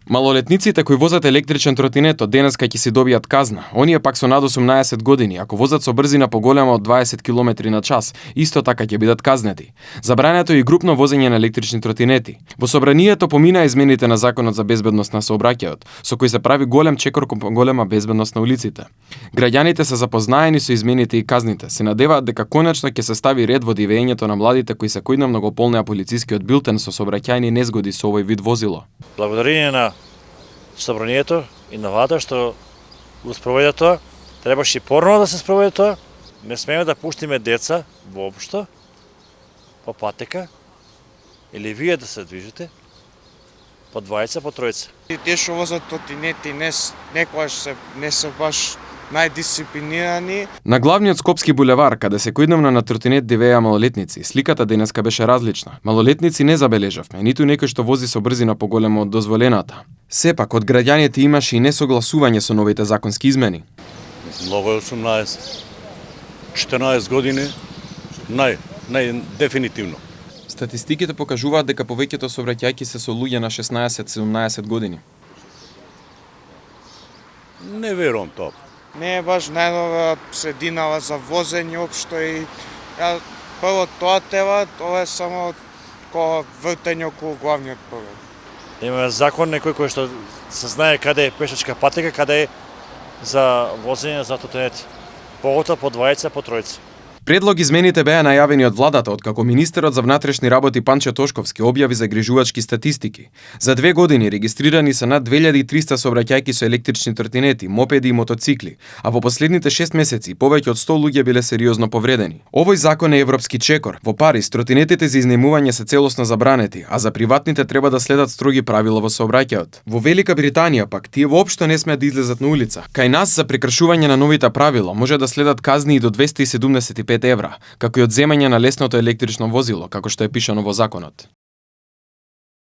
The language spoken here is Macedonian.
Малолетниците кои возат електричен тротинет од денеска ќе си добијат казна. Оние пак со над 18 години, ако возат со брзина поголема од 20 км на час, исто така ќе бидат казнети. Забрането е и групно возење на електрични тротинети. Во собранието помина измените на Законот за безбедност на сообраќајот, со кој се прави голем чекор кон голема безбедност на улиците. Граѓаните се запознаени со измените и казните, се надеваат дека конечно ќе се стави ред во дивењето на младите кои секојдневно го полнеа полицискиот билтен со сообраќајни незгоди со овој вид возило. Благодарение на собранието и на владата што го спроведе тоа, требаше и порано да се спроведе тоа. Не смееме да пуштиме деца воопшто по патека или вие да се движите по двајца, по тројца. И тие што возат тротинети некогаш не се баш најдисциплинирани. На главниот Скопски булевар, каде секојдневно на тротинет дивеа малолетници, сликата денеска беше различна. Малолетници не забележавме, ниту некој што вози со брзина поголема од дозволената. Сепак, од граѓаните имаше и несогласување со новите законски измени. Многу е 18, 14 години, дефинитивно. Статистиките покажуваат дека повеќето сообраќајки се со луѓе на 16-17 години. Не верувам тоа. Не е баш најдобра средина за возење општо и прво тоа ова е само вртење околу главниот пруг. Имаме закон некој кој што се знае каде е пешачка патека, каде е за возење за тротинети. Поготоа по двајца, по тројца. Предлог измените беа најавени од владата откако министерот за внатрешни работи Панче Тошковски објави загрижувачки статистики. За 2 години регистрирани се над 2300 сообраќајки со електрични тротинети, мопеди и мотоцикли, а во последните 6 месеци повеќе од 100 луѓе биле сериозно повредени. Овој закон е европски чекор. Во Париз тротинетите за изнајмување се целосно забранети, а за приватните треба да следат строги правила во сообраќајот. Во Велика Британија пак тие воопшто не смеат да излезат на улица. Кај нас за прекршување на новите правила може да следат казни и до 275 евра, како и одземање на лесното електрично возило, како што е пишано во законот.